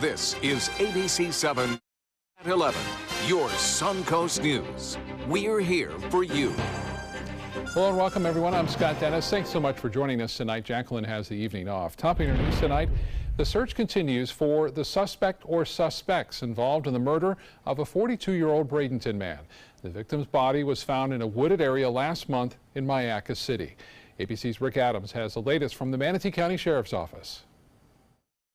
This is ABC7 at 11, your Suncoast News. We're here for you. Hello and welcome, everyone. I'm Scott Dennis. Thanks so much for joining us tonight. Jacqueline has the evening off. Topping our news tonight, the search continues for the suspect or suspects involved in the murder of a 42-year-old Bradenton man. The victim's body was found in a wooded area last month in Myakka City. ABC's Rick Adams has the latest from the Manatee County Sheriff's Office.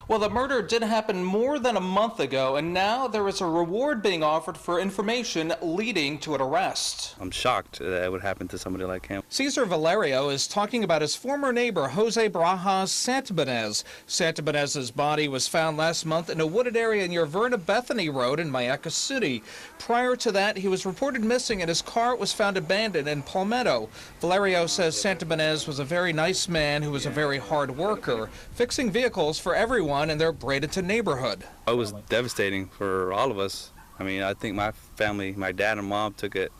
Well, the murder did happen more than a month ago, and now there is a reward being offered for information leading to an arrest. I'm shocked that it would happen to somebody like him. Cesar Valerio is talking about his former neighbor, Jose Barajas Santabanez. Santabanez's body was found last month in a wooded area near Verna Bethany Road in Myakka City. Prior to that, he was reported missing and his car was found abandoned in Palmetto. Valerio says Santabanez was a very nice man who was a very hard worker, fixing vehicles for everyone in their Bradenton neighborhood. It was devastating for all of us. I mean, I think my family, my dad and mom took it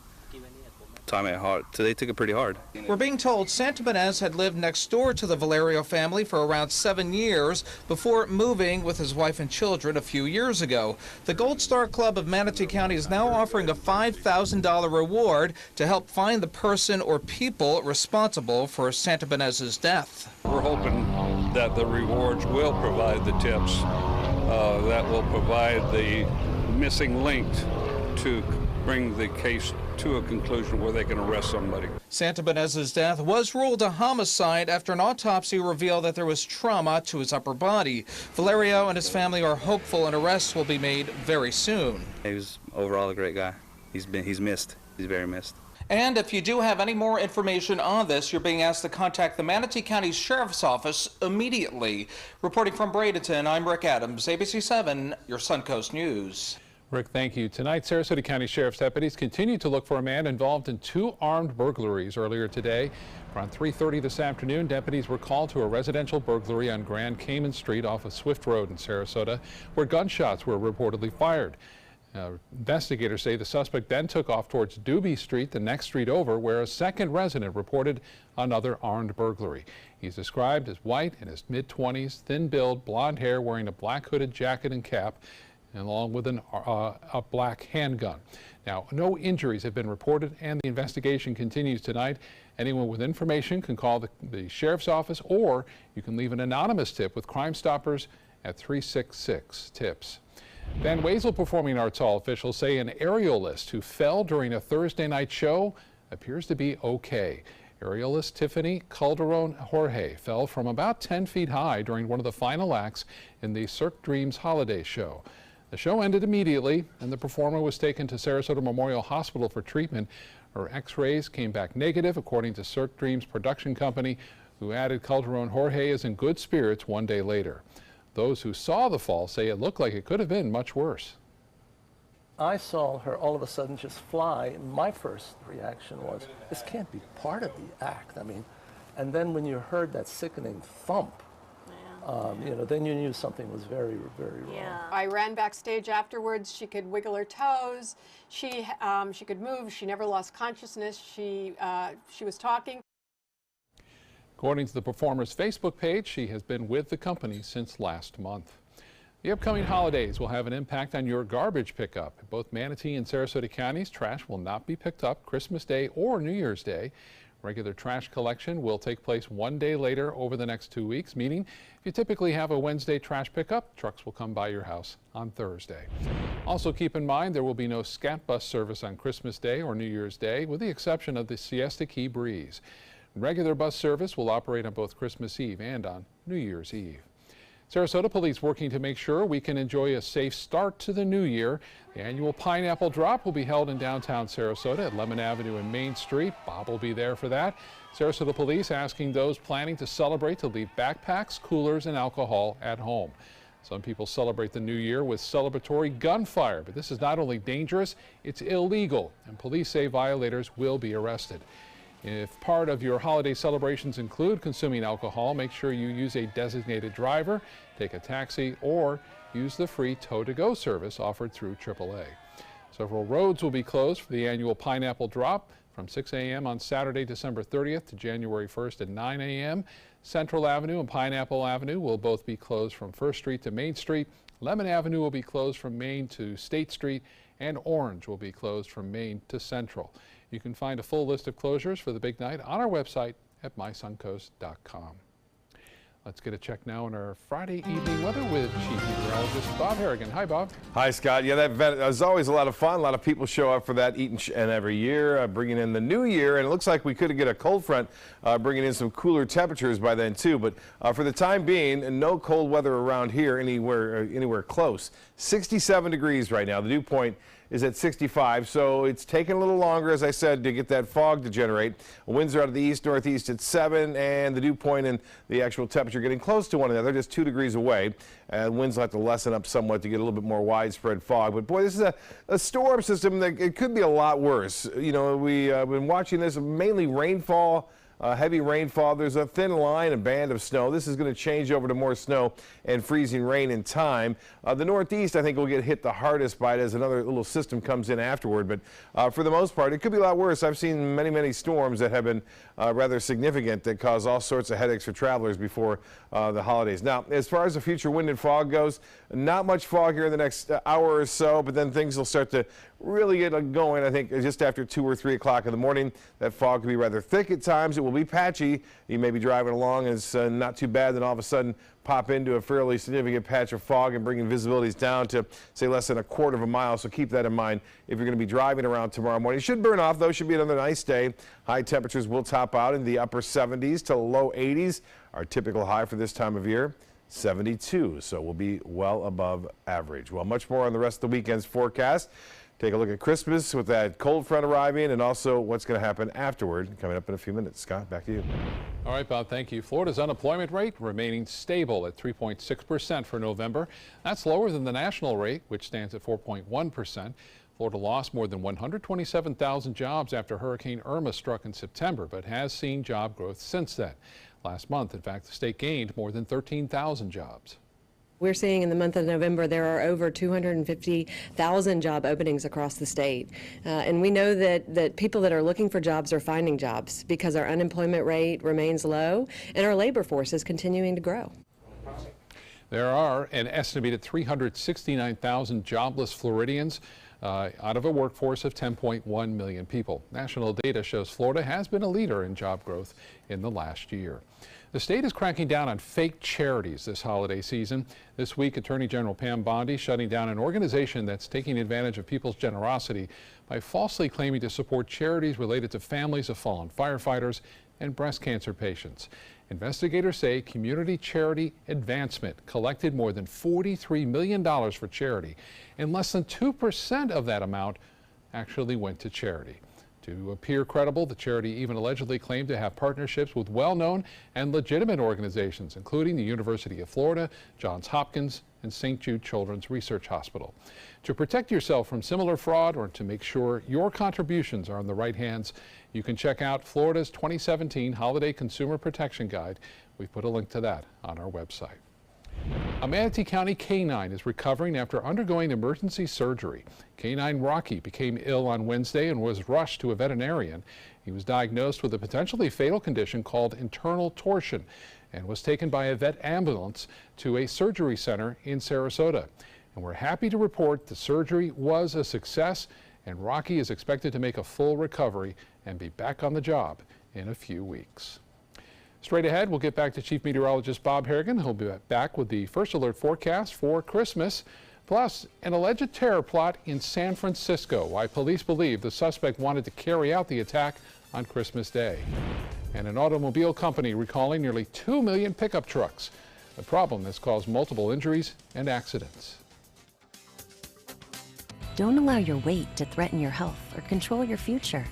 hard. So they took it pretty hard. We're being told Santabanez had lived next door to the Valerio family for around 7 years before moving with his wife and children a few years ago. The Gold Star Club of Manatee County is now offering a $5,000 reward to help find the person or people responsible for Santabanez's death. We're hoping that the rewards will provide the tips that will provide the missing link to bring the case to a conclusion where they can arrest somebody. Santabanez's death was ruled a homicide after an autopsy revealed that there was trauma to his upper body. Valerio and his family are hopeful an arrest will be made very soon. He was overall a great guy. He's missed. He's very missed. And if you do have any more information on this, you're being asked to contact the Manatee County Sheriff's Office immediately. Reporting from Bradenton, I'm Rick Adams, ABC7, your Suncoast News. Rick, thank you. Tonight, Sarasota County Sheriff's deputies continue to look for a man involved in 2 armed burglaries earlier today. Around 3:30 this afternoon, deputies were called to a residential burglary on Grand Cayman Street off of Swift Road in Sarasota, where gunshots were reportedly fired. Investigators say the suspect then took off towards Doobie Street, the next street over, where a second resident reported another armed burglary. He's described as white, in his mid-20s, thin build, blonde hair, wearing a black hooded jacket and cap, along with a black handgun. Now, no injuries have been reported, and the investigation continues tonight. Anyone with information can call the Sheriff's Office, or you can leave an anonymous tip with Crime Stoppers at 366-TIPS. Van Wezel Performing Arts Hall officials say an aerialist who fell during a Thursday night show appears to be okay. Aerialist Tiffany Calderon Jorge fell from about 10 feet high during one of the final acts in the Cirque Dreams holiday show. The show ended immediately, and the performer was taken to Sarasota Memorial Hospital for treatment. Her x-rays came back negative, according to Cirque Dreams production company, who added Calderon Jorge is in good spirits one day later. Those who saw the fall say it looked like it could have been much worse. I saw her all of a sudden just fly, and my first reaction was, this can't be part of the act. I mean, and then when you heard that sickening thump, you know, then you knew something was very, very wrong. Yeah. I ran backstage afterwards. She could wiggle her toes. She could move. She never lost consciousness. She was talking. According to the performer's Facebook page, she has been with the company since last month. The upcoming holidays will have an impact on your garbage pickup. In both Manatee and Sarasota counties, trash will not be picked up Christmas Day or New Year's Day. Regular trash collection will take place one day later over the next 2 weeks, meaning if you typically have a Wednesday trash pickup, trucks will come by your house on Thursday. Also keep in mind there will be no scat bus service on Christmas Day or New Year's Day, with the exception of the Siesta Key Breeze. Regular bus service will operate on both Christmas Eve and on New Year's Eve. Sarasota police working to make sure we can enjoy a safe start to the new year. The annual Pineapple Drop will be held in downtown Sarasota at Lemon Avenue and Main Street. Bob will be there for that. Sarasota police asking those planning to celebrate to leave backpacks, coolers, and alcohol at home. Some people celebrate the new year with celebratory gunfire, but this is not only dangerous, it's illegal, and police say violators will be arrested. If part of your holiday celebrations include consuming alcohol, make sure you use a designated driver, take a taxi, or use the free tow-to-go service offered through AAA. Several roads will be closed for the annual Pineapple Drop from 6 a.m. on Saturday, December 30th to January 1st at 9 a.m. Central Avenue and Pineapple Avenue will both be closed from 1st Street to Main Street Lemon Avenue will be closed from Main to State Street, and Orange will be closed from Main to Central. You can find a full list of closures for the big night on our website at mysuncoast.com. Let's get a check now on our Friday evening weather with Chief Meteorologist Bob Harrigan. Hi, Bob. Hi, Scott. Yeah, that event is always a lot of fun. A lot of people show up for that each and every year, bringing in the new year. And it looks like we could get a cold front, bringing in some cooler temperatures by then, too. But for the time being, no cold weather around here anywhere close. 67 degrees right now. The dew point is at 65, so it's taking a little longer, as I said, to get that fog to generate. Winds are out of the east-northeast at 7, and the dew point and the actual temperature getting close to one another, just 2 degrees away. Winds will have to lessen up somewhat to get a little bit more widespread fog. But boy, this is a storm system that it could be a lot worse. You know, we've been watching this, mainly rainfall. Heavy rainfall. There's a thin line, a band of snow. This is going to change over to more snow and freezing rain in time. The Northeast, I think, will get hit the hardest by it as another little system comes in afterward. But for the most part, it could be a lot worse. I've seen many storms that have been rather significant that cause all sorts of headaches for travelers before the holidays. Now, as far as the future wind and fog goes, not much fog here in the next hour or so, but then things will start to really get going, I think, just after 2 or 3 o'clock in the morning. That fog can be rather thick at times. It will be patchy. You may be driving along and it's not too bad, then all of a sudden pop into a fairly significant patch of fog and bringing visibilities down to, say, less than a quarter of a mile. So keep that in mind if you're going to be driving around tomorrow morning. It should burn off, though. Should be another nice day. High temperatures will top out in the upper 70s to low 80s. Our typical high for this time of year, 72. So we'll be well above average. Well, much more on the rest of the weekend's forecast. Take a look at Christmas with that cold front arriving and also what's going to happen afterward coming up in a few minutes. Scott, back to you. All right, Bob, thank you. Florida's unemployment rate remaining stable at 3.6% for November. That's lower than the national rate, which stands at 4.1%. Florida lost more than 127,000 jobs after Hurricane Irma struck in September, but has seen job growth since then. Last month, in fact, the state gained more than 13,000 jobs. We're seeing in the month of November there are over 250,000 job openings across the state. And we know that people that are looking for jobs are finding jobs because our unemployment rate remains low and our labor force is continuing to grow. There are an estimated 369,000 jobless Floridians out of a workforce of 10.1 million people. National data shows Florida has been a leader in job growth in the last year. The state is cracking down on fake charities this holiday season. This week, Attorney General Pam Bondi shutting down an organization that's taking advantage of people's generosity by falsely claiming to support charities related to families of fallen firefighters and breast cancer patients. Investigators say Community Charity Advancement collected more than $43 million for charity, and less than 2% of that amount actually went to charity. To appear credible, the charity even allegedly claimed to have partnerships with well-known and legitimate organizations, including the University of Florida, Johns Hopkins, and St. Jude Children's Research Hospital. To protect yourself from similar fraud or to make sure your contributions are in the right hands, you can check out Florida's 2017 Holiday Consumer Protection Guide. We've put a link to that on our website. A Manatee County canine is recovering after undergoing emergency surgery. Canine Rocky became ill on Wednesday and was rushed to a veterinarian. He was diagnosed with a potentially fatal condition called internal torsion and was taken by a vet ambulance to a surgery center in Sarasota. And we're happy to report the surgery was a success, and Rocky is expected to make a full recovery and be back on the job in a few weeks. Straight ahead, we'll get back to Chief Meteorologist Bob Harrigan. He'll be back with the first alert forecast for Christmas. Plus, an alleged terror plot in San Francisco, why police believe the suspect wanted to carry out the attack on Christmas Day. And an automobile company recalling nearly 2 million pickup trucks, a problem that's caused multiple injuries and accidents. Don't allow your weight to threaten your health or control your future.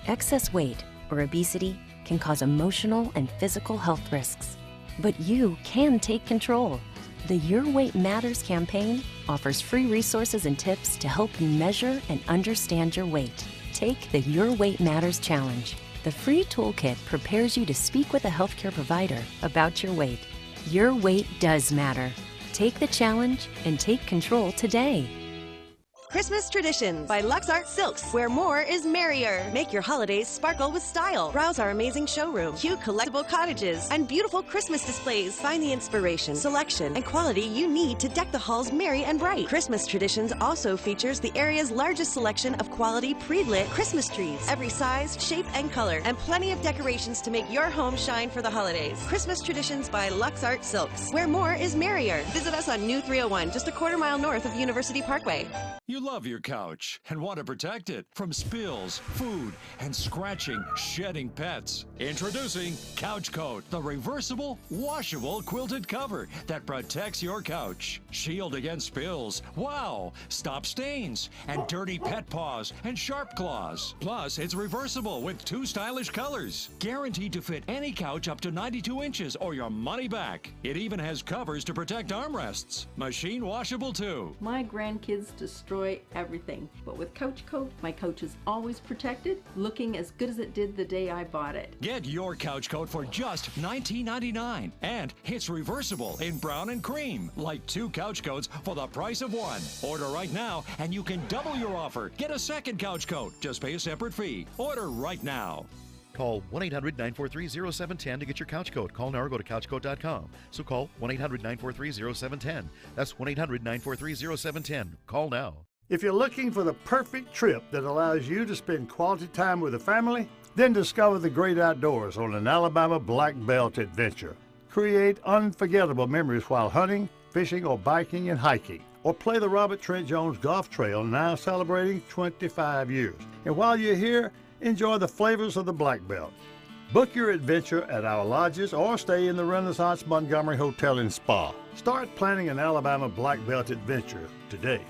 Excess weight or obesity can cause emotional and physical health risks. But you can take control. The Your Weight Matters campaign offers free resources and tips to help you measure and understand your weight. Take the Your Weight Matters Challenge. The free toolkit prepares you to speak with a healthcare provider about your weight. Your weight does matter. Take the challenge and take control today. Christmas Traditions by Lux Art Silks, where more is merrier. Make your holidays sparkle with style. Browse our amazing showroom, cute collectible cottages, and beautiful Christmas displays. Find the inspiration, selection, and quality you need to deck the halls merry and bright. Christmas Traditions also features the area's largest selection of quality pre-lit Christmas trees, every size, shape, and color, and plenty of decorations to make your home shine for the holidays. Christmas Traditions by Lux Art Silks, where more is merrier. Visit us on New 301, just a quarter-mile north of University Parkway. You love your couch and want to protect it from spills, food, and scratching, shedding pets. Introducing Couch Coat, the reversible, washable quilted cover that protects your couch. Shield against spills, wow, stop stains, and dirty pet paws and sharp claws. Plus, it's reversible with 2 stylish colors. Guaranteed to fit any couch up to 92 inches or your money back. It even has covers to protect armrests. Machine washable too. My grandkids destroy everything, but with Couch Coat, my couch is always protected, looking as good as it did the day I bought it. Get your Couch Coat for just $19.99, and it's reversible in brown and cream, like 2 couch coats for the price of 1. Order right now, and you can double your offer. Get a second Couch Coat. Just pay a separate fee. Order right now. Call 1-800-943-0710 to get your couch coat. Call now or go to couchcoat.com. So call 1-800-943-0710. That's 1-800-943-0710. Call now. If you're looking for the perfect trip that allows you to spend quality time with the family, then discover the great outdoors on an Alabama Black Belt adventure. Create unforgettable memories while hunting, fishing, or biking and hiking. Or play the Robert Trent Jones Golf Trail, now celebrating 25 years. And while you're here, enjoy the flavors of the Black Belt. Book your adventure at our lodges or stay in the Renaissance Montgomery Hotel and Spa. Start planning an Alabama Black Belt adventure today.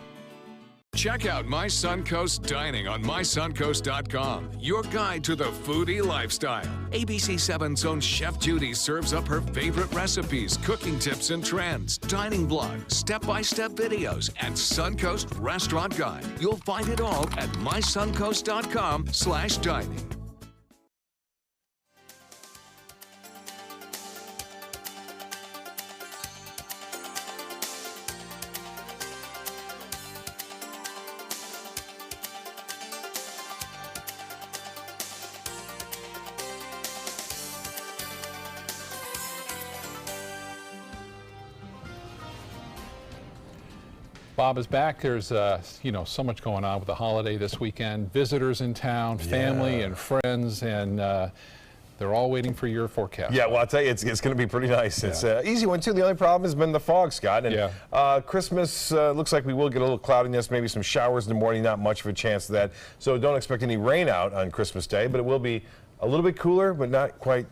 Check out My Suncoast Dining on mysuncoast.com, your guide to the foodie lifestyle. ABC7's own Chef Judy serves up her favorite recipes, cooking tips and trends, dining blog, step-by-step videos, and Suncoast Restaurant Guide. You'll find it all at mysuncoast.com/dining. Bob is back. There's, so much going on with the holiday this weekend. Visitors in town, family and friends, and they're all waiting for your forecast. Yeah, well, I'll tell you, it's going to be pretty nice. It's an easy one, too. The only problem has been the fog, Scott. And Christmas looks like we will get a little cloudiness, maybe some showers in the morning, not much of a chance of that. So don't expect any rain out on Christmas Day, but it will be a little bit cooler, but not quite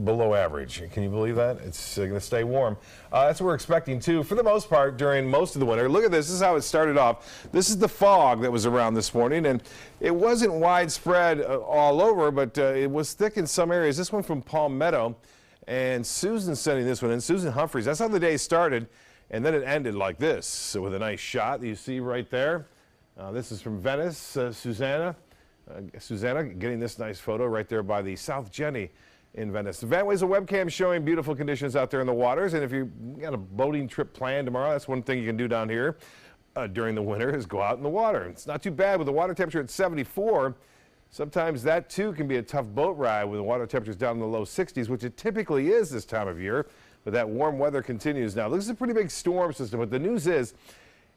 below average. Can you believe that? It's going to stay warm. That's what we're expecting, too, for the most part, during most of the winter. Look at this. This is how it started off. This is the fog that was around this morning, and it wasn't widespread all over, but it was thick in some areas. This one from Palmetto, and Susan's sending this one in. Susan Humphreys. That's how the day started, and then it ended like this, so with a nice shot that you see right there. This is from Venice, Susanna. Susanna getting this nice photo right there by the South Jenny in Venice. The Vanway's a webcam showing beautiful conditions out there in the waters, and if you got a boating trip planned tomorrow, that's one thing you can do down here during the winter is go out in the water. It's not too bad with the water temperature at 74. Sometimes that too can be a tough boat ride with the water temperatures down in the low 60s, which it typically is this time of year, but that warm weather continues now. This is a pretty big storm system, but the news is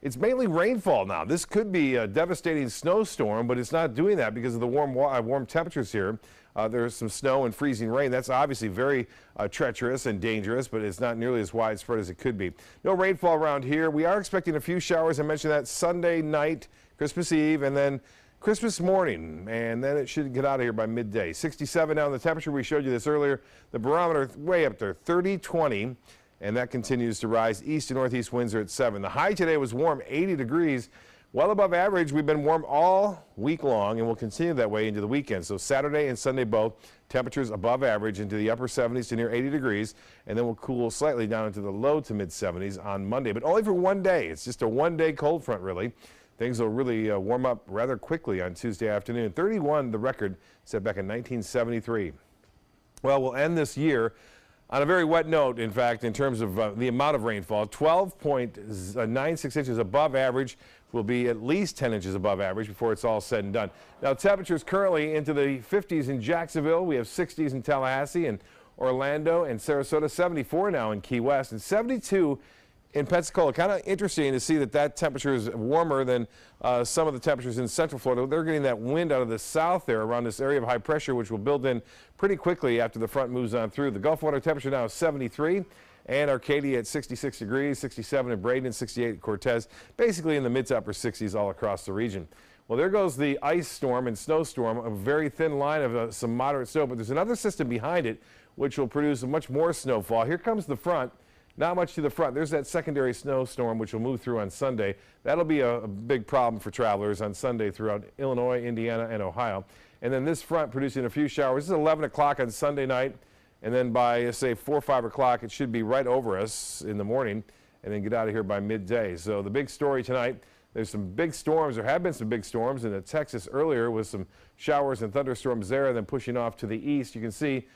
it's mainly rainfall now. This could be a devastating snowstorm, but it's not doing that because of the warm temperatures here. There's some snow and freezing rain. That's obviously very treacherous and dangerous, but it's not nearly as widespread as it could be. No rainfall around here. We are expecting a few showers. I mentioned that Sunday night, Christmas Eve, and then Christmas morning, and then it should get out of here by midday. 67 now, the temperature, we showed you this earlier. The barometer way up there, 30-20, and that continues to rise. East and northeast winds are at 7. The high today was warm, 80 degrees. Well above average. We've been warm all week long, and we'll continue that way into the weekend. So Saturday and Sunday both, temperatures above average into the upper 70s to near 80 degrees, and then we'll cool slightly down into the low to mid 70s on Monday, but only for one day. It's just a one-day cold front, really. Things will really warm up rather quickly on Tuesday afternoon. 31, the record set back in 1973. Well, we'll end this year On a very wet note, in fact, in terms of the amount of rainfall, 12.96 inches above average, will be at least 10 inches above average before it's all said and done. Now, temperatures currently into the 50s in Jacksonville. We have 60s in Tallahassee and Orlando and Sarasota, 74 now in Key West, and 72 in Pensacola. Kind of interesting to see that that temperature is warmer than some of the temperatures in Central Florida. They're getting that wind out of the south there around this area of high pressure, which will build in pretty quickly after the front moves on through. The Gulf water temperature now is 73, and Arcadia at 66 degrees, 67 in Braden, 68 at Cortez, basically in the mid to upper 60s all across the region. Well, there goes the ice storm and snowstorm, a very thin line of some moderate snow, but there's another system behind it which will produce much more snowfall. Here comes the front. Not much to the front. There's that secondary snowstorm which will move through on Sunday. That'll be a big problem for travelers on Sunday throughout Illinois, Indiana, and Ohio. And then this front producing a few showers. This is 11 o'clock on Sunday night. And then by, say, 4 or 5 o'clock, it should be right over us in the morning and then get out of here by midday. So the big story tonight, there's some big storms. There have been some big storms in Texas earlier with some showers and thunderstorms there, and then pushing off to the east. You can see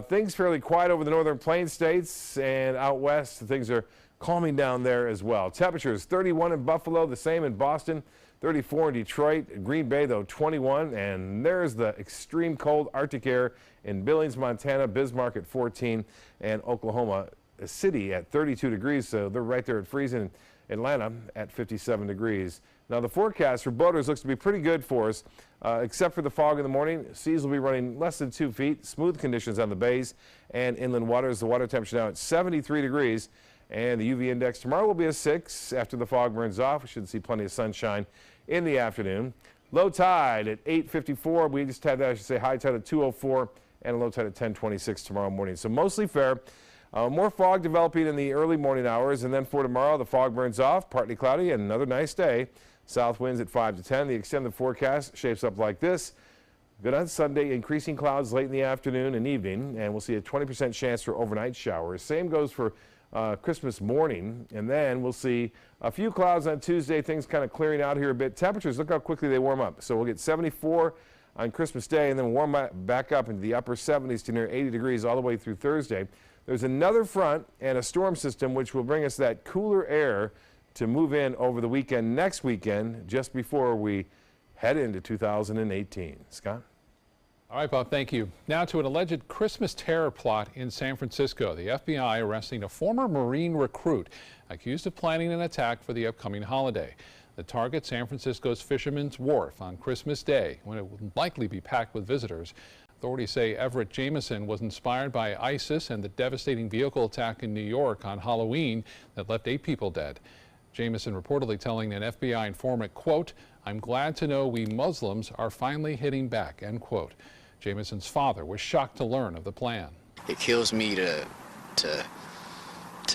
things fairly quiet over the northern plain states, and out west things are calming down there as well. Temperatures 31 in Buffalo, the same in Boston, 34 in Detroit. Green Bay, though, 21. And there's the extreme cold Arctic air in Billings, Montana, Bismarck at 14, and Oklahoma City at 32 degrees. So they're right there at freezing. Atlanta at 57 degrees. Now the forecast for boaters looks to be pretty good for us, except for the fog in the morning. Seas will be running less than 2 feet. Smooth conditions on the bays and inland waters. The water temperature now at 73 degrees. And the UV index tomorrow will be a 6 after the fog burns off. We should see plenty of sunshine in the afternoon. Low tide at 8:54. We just had that, I should say, high tide at 2:04 and a low tide at 10:26 tomorrow morning. So mostly fair. More fog developing in the early morning hours, and then for tomorrow the fog burns off, partly cloudy, and another nice day. South winds at 5 to 10. The extended forecast shapes up like this. Good on Sunday, increasing clouds late in the afternoon and evening, and we'll see a 20% chance for overnight showers. Same goes for Christmas morning, and then we'll see a few clouds on Tuesday, things kind of clearing out here a bit. Temperatures, look how quickly they warm up. So we'll get 74 on Christmas Day, and then warm back up into the upper 70s to near 80 degrees all the way through Thursday. There's another front and a storm system which will bring us that cooler air to move in over the weekend, next weekend, just before we head into 2018. Scott? All right, Bob, thank you. Now to an alleged Christmas terror plot in San Francisco. The FBI arresting a former Marine recruit accused of planning an attack for the upcoming holiday. The target, San Francisco's Fisherman's Wharf on Christmas Day, when it will likely be packed with visitors. Authorities say Everett Jameson was inspired by ISIS and the devastating vehicle attack in New York on Halloween that left 8 people dead. Jameson reportedly telling an FBI informant, quote, "I'm glad to know we Muslims are finally hitting back," end quote. Jameson's father was shocked to learn of the plan. It kills me to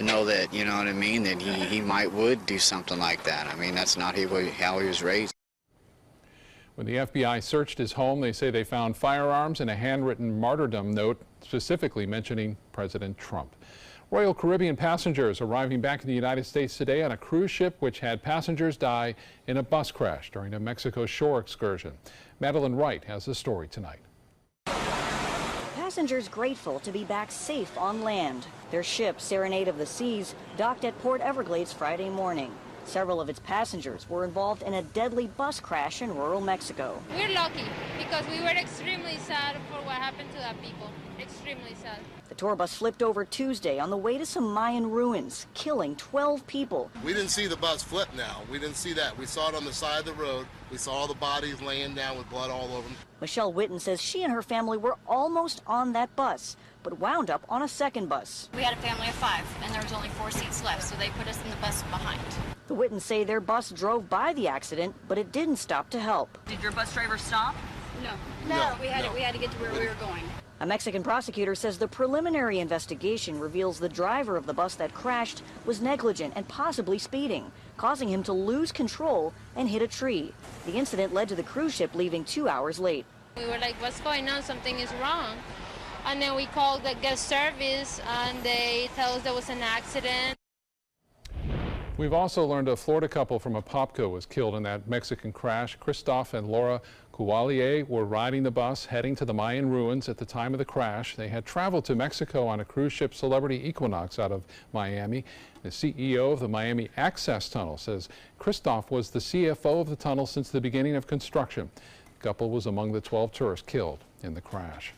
know that, you know what I mean, that he would do something like that. I mean, that's not how he was raised. When the FBI searched his home, they say they found firearms and a handwritten martyrdom note specifically mentioning President Trump. Royal Caribbean passengers arriving back in the United States today on a cruise ship which had passengers die in a bus crash during a Mexico shore excursion. Madeline Wright has the story tonight. Passengers grateful to be back safe on land. Their ship, Serenade of the Seas, docked at Port Everglades Friday morning. Several of its passengers were involved in a deadly bus crash in rural Mexico. We're lucky because we were extremely sad for what happened to that people. Extremely sad. The tour bus flipped over Tuesday on the way to some Mayan ruins, killing 12 people. We didn't see the bus flip now. We didn't see that. We saw it on the side of the road. We saw all the bodies laying down with blood all over them. Michelle Witten says she and her family were almost on that bus, but wound up on a second bus. We had a family of 5, and there was only 4 seats left, so they put us in the bus behind. The Wittens say their bus drove by the accident, but it didn't stop to help. Did your bus driver stop? No. We had to get to where we were going. A Mexican prosecutor says the preliminary investigation reveals the driver of the bus that crashed was negligent and possibly speeding, causing him to lose control and hit a tree. The incident led to the cruise ship leaving 2 hours late. We were like, what's going on? Something is wrong. And then we called the guest service and they tell us there was an accident. We've also learned a Florida couple from Apopka was killed in that Mexican crash. Christoph and Laura Cualier were riding the bus heading to the Mayan ruins at the time of the crash. They had traveled to Mexico on a cruise ship Celebrity Equinox out of Miami. The CEO of the Miami Access Tunnel says Christoph was the CFO of the tunnel since the beginning of construction. The couple was among the 12 tourists killed in the crash.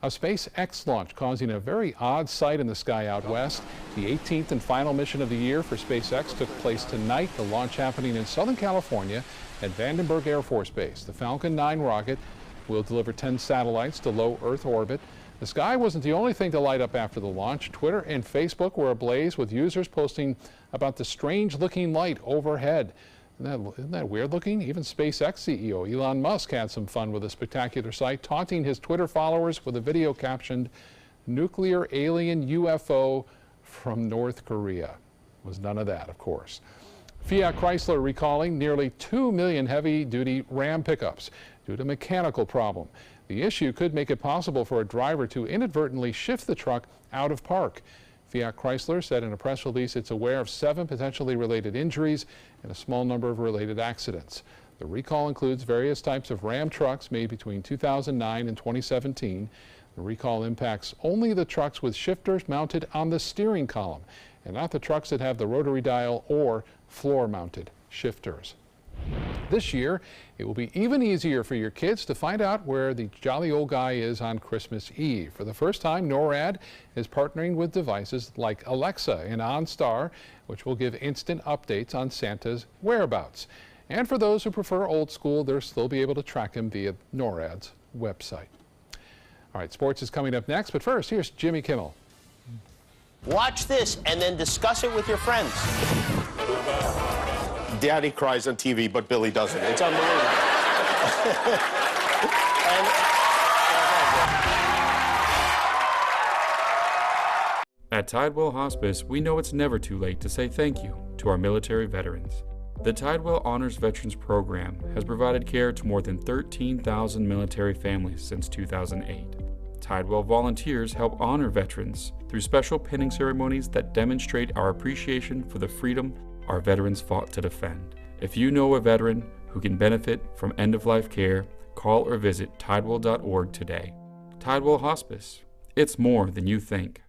A SpaceX launch causing a very odd sight in the sky out west. The 18th and final mission of the year for SpaceX took place tonight, the launch happening in Southern California at Vandenberg Air Force Base. The Falcon 9 rocket will deliver 10 satellites to low Earth orbit. The sky wasn't the only thing to light up after the launch. Twitter and Facebook were ablaze with users posting about the strange-looking light overhead. Isn't that weird looking? Even SpaceX CEO Elon Musk had some fun with a spectacular sight, taunting his Twitter followers with a video captioned, "Nuclear alien UFO from North Korea." Was none of that, of course. Fiat Chrysler recalling nearly 2 million heavy-duty Ram pickups due to mechanical problem. The issue could make it possible for a driver to inadvertently shift the truck out of park. Fiat Chrysler said in a press release it's aware of 7 potentially related injuries and a small number of related accidents. The recall includes various types of Ram trucks made between 2009 and 2017. The recall impacts only the trucks with shifters mounted on the steering column and not the trucks that have the rotary dial or floor-mounted shifters. This year, it will be even easier for your kids to find out where the jolly old guy is on Christmas Eve. For the first time, NORAD is partnering with devices like Alexa and OnStar, which will give instant updates on Santa's whereabouts. And for those who prefer old school, they'll still be able to track him via NORAD's website. All right, sports is coming up next, but first, here's Jimmy Kimmel. Watch this and then discuss it with your friends. Daddy cries on TV, but Billy doesn't. It's unbelievable. At Tidewell Hospice, we know it's never too late to say thank you to our military veterans. The Tidewell Honors Veterans Program has provided care to more than 13,000 military families since 2008. Tidewell volunteers help honor veterans through special pinning ceremonies that demonstrate our appreciation for the freedom our veterans fought to defend. If you know a veteran who can benefit from end-of-life care, call or visit tidewell.org today. Tidewell Hospice. It's more than you think.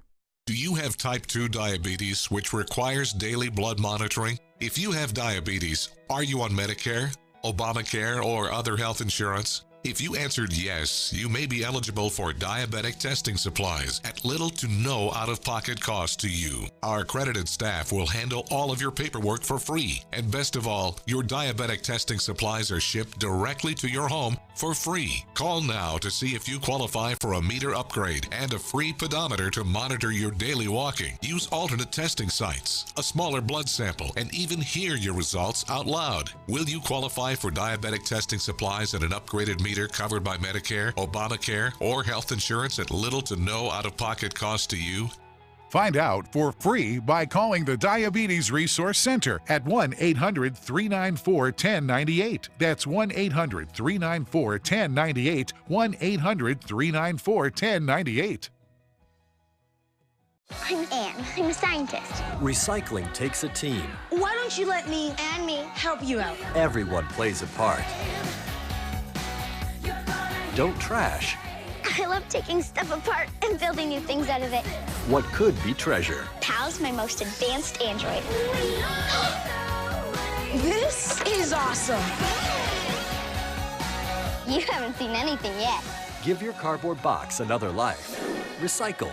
Do you have type 2 diabetes, which requires daily blood monitoring? If you have diabetes, are you on Medicare, Obamacare, or other health insurance? If you answered yes, you may be eligible for diabetic testing supplies at little to no out-of-pocket cost to you. Our accredited staff will handle all of your paperwork for free. And best of all, your diabetic testing supplies are shipped directly to your home for free. Call now to see if you qualify for a meter upgrade and a free pedometer to monitor your daily walking. Use alternate testing sites, a smaller blood sample, and even hear your results out loud. Will you qualify for diabetic testing supplies and an upgraded meter covered by Medicare, Obamacare, or health insurance at little to no out-of-pocket cost to you? Find out for free by calling the Diabetes Resource Center at 1-800-394-1098. That's 1-800-394-1098, 1-800-394-1098. I'm Anne. I'm a scientist. Recycling takes a team. Why don't you let me and me help you out? Everyone plays a part. Don't trash I love taking stuff apart and building new things out of it. what could be treasure. Pal's my most advanced android. This is awesome. You haven't seen anything yet. Give your cardboard box another life. Recycle.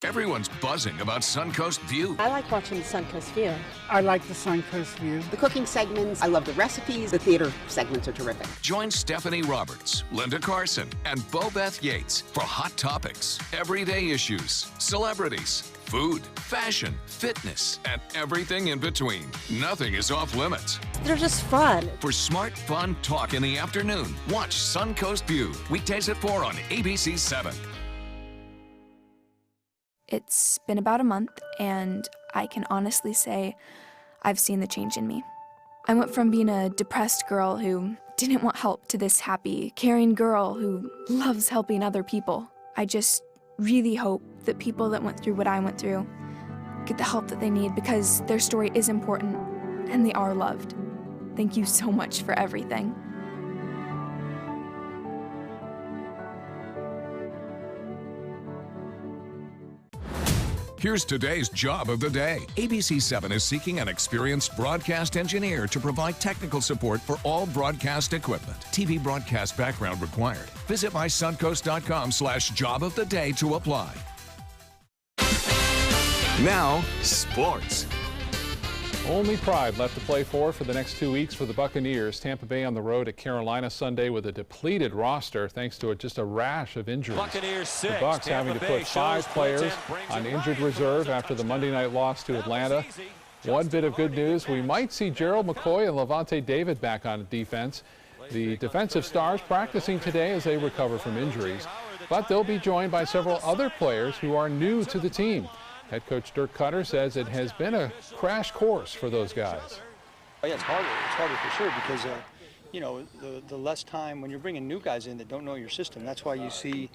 Everyone's buzzing about Suncoast View. I like watching the Suncoast View. I like the Suncoast View. The cooking segments, I love the recipes. The theater segments are terrific. Join Stephanie Roberts, Linda Carson, and Bo Beth Yates for hot topics, everyday issues, celebrities, food, fashion, fitness, and everything in between. Nothing is off limits. They're just fun. For smart, fun talk in the afternoon, watch Suncoast View, weekdays at 4 on ABC7. It's been about a month, and I can honestly say I've seen the change in me. I went from being a depressed girl who didn't want help to this happy, caring girl who loves helping other people. I just really hope that people that went through what I went through get the help that they need, because their story is important and they are loved. Thank you so much for everything. Here's today's job of the day. ABC7 is seeking an experienced broadcast engineer to provide technical support for all broadcast equipment. TV broadcast background required. Visit mysuncoast.com/job of the day to apply. Now, sports. Only pride left to play for the next 2 weeks for the Buccaneers. Tampa Bay on the road at Carolina Sunday with a depleted roster thanks to just a rash of injuries. Buccaneers 6, the Bucs having to put 5 players on injured reserve after the Monday night loss to Atlanta. One bit of good news, we might see Gerald McCoy and Levante David back on defense. The defensive stars practicing today as they recover from injuries, but they'll be joined by several other players who are new to the team. Head coach Dirk Cutter says it has been a crash course for those guys. Yeah, it's harder. It's harder for sure because, you know, the less time when you're bringing new guys in that don't know your system. That's why you see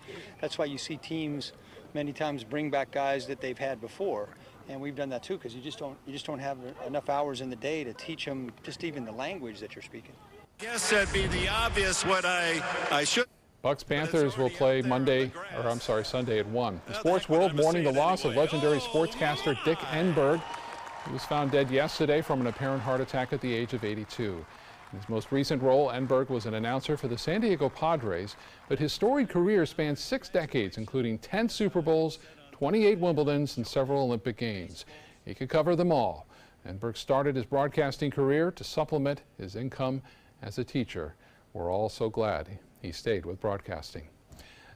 teams many times bring back guys that they've had before, and we've done that too because you just don't have enough hours in the day to teach them just even the language that you're speaking. Guess that'd be the obvious. What I should. Bucs Panthers will play Sunday at 1. The sports world mourning the loss of legendary sportscaster Dick Enberg. He was found dead yesterday from an apparent heart attack at the age of 82. In his most recent role, Enberg was an announcer for the San Diego Padres, but his storied career spans 6 decades, including 10 Super Bowls, 28 Wimbledons, and several Olympic Games. He could cover them all. Enberg started his broadcasting career to supplement his income as a teacher. We're all so glad he stayed with broadcasting.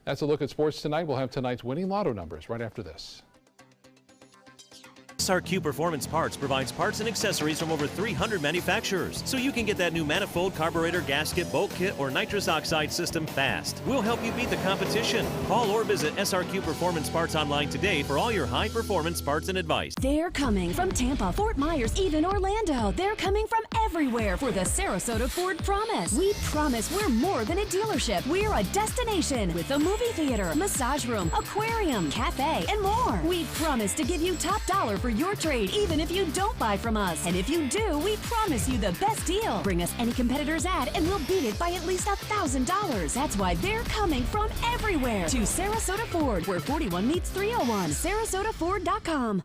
That's a look at sports tonight. We'll have tonight's winning lotto numbers right after this. SRQ Performance Parts provides parts and accessories from over 300 manufacturers, so you can get that new manifold, carburetor, gasket, bolt kit, or nitrous oxide system fast. We'll help you beat the competition. Call or visit SRQ Performance Parts online today for all your high-performance parts and advice. They're coming from Tampa, Fort Myers, even Orlando. They're coming from everywhere for the Sarasota Ford Promise. We promise we're more than a dealership. We're a destination with a movie theater, massage room, aquarium, cafe, and more. We promise to give you top dollar for your trade, even if you don't buy from us. And if you do, we promise you the best deal. Bring us any competitor's ad and we'll beat it by at least $1,000. That's why they're coming from everywhere to Sarasota Ford, where 41 meets 301. SarasotaFord.com.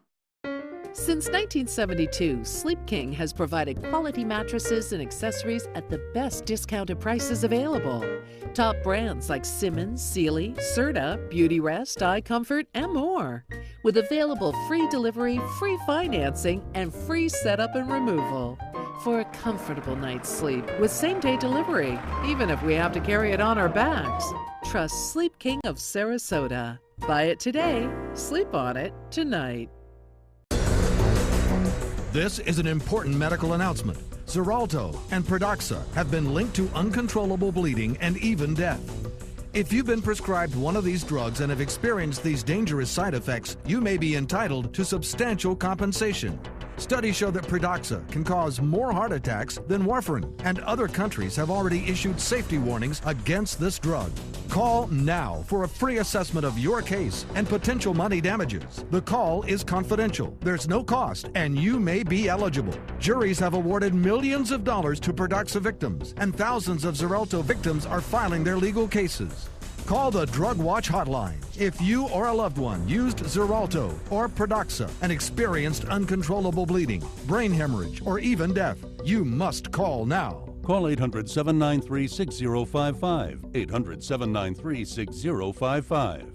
Since 1972, Sleep King has provided quality mattresses and accessories at the best discounted prices available. Top brands like Simmons, Sealy, Serta, Beautyrest, iComfort, and more. With available free delivery, free financing, and free setup and removal. For a comfortable night's sleep with same-day delivery, even if we have to carry it on our backs. Trust Sleep King of Sarasota. Buy it today, sleep on it tonight. This is an important medical announcement. Xarelto and Pradaxa have been linked to uncontrollable bleeding and even death. If you've been prescribed one of these drugs and have experienced these dangerous side effects, you may be entitled to substantial compensation. Studies show that Pradaxa can cause more heart attacks than warfarin, and other countries have already issued safety warnings against this drug. Call now for a free assessment of your case and potential money damages. The call is confidential, there's no cost, and you may be eligible. Juries have awarded millions of dollars to Pradaxa victims, and thousands of Xarelto victims are filing their legal cases. Call the Drug Watch hotline. If you or a loved one used Xarelto or Pradaxa and experienced uncontrollable bleeding, brain hemorrhage, or even death, you must call now. Call 800-793-6055. 800-793-6055.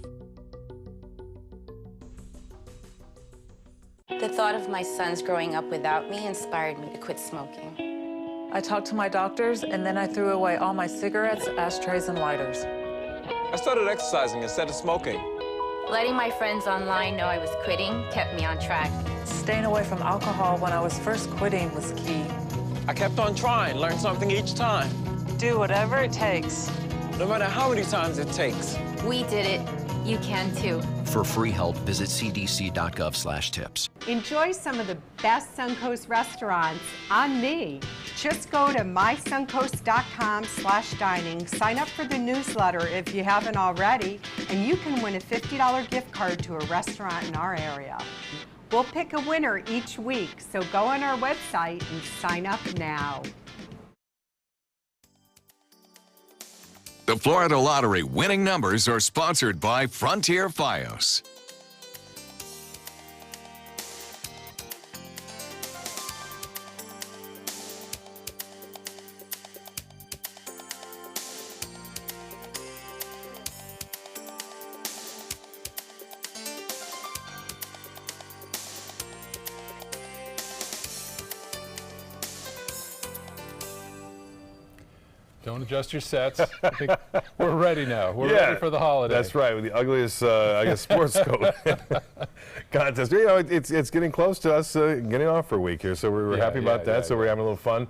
The thought of my sons growing up without me inspired me to quit smoking. I talked to my doctors, and then I threw away all my cigarettes, ashtrays, and lighters. I started exercising instead of smoking. Letting my friends online know I was quitting kept me on track. Staying away from alcohol when I was first quitting was key. I kept on trying, learned something each time. Do whatever it takes. No matter how many times it takes. We did it. You can too. For free help, visit cdc.gov/tips. Enjoy some of the best Suncoast restaurants on me. Just go to mysuncoast.com/dining, sign up for the newsletter if you haven't already, and you can win a $50 gift card to a restaurant in our area. We'll pick a winner each week, so go on our website and sign up now. The Florida Lottery winning numbers are sponsored by Frontier Fios. Don't adjust your sets. I think we're ready now. We're ready for the holiday. That's right, with the ugliest, I guess, sports coat contest. You know, it's getting close to us getting off for a week here, so we're happy about that. So we're having a little fun.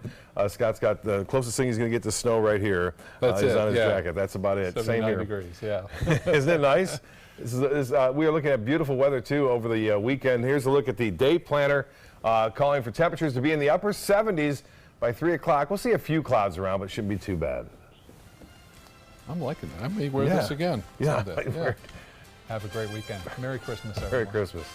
Scott's got the closest thing he's going to get to snow right here. That's is on his jacket. That's about it. Same here. Degrees, yeah. Isn't it nice? We are looking at beautiful weather, too, over the weekend. Here's a look at the day planner, calling for temperatures to be in the upper 70s. By 3 o'clock, we'll see a few clouds around, but it shouldn't be too bad. I'm liking that. I may wear this again. Yeah. Have a great weekend. Merry Christmas, everyone. Merry Christmas.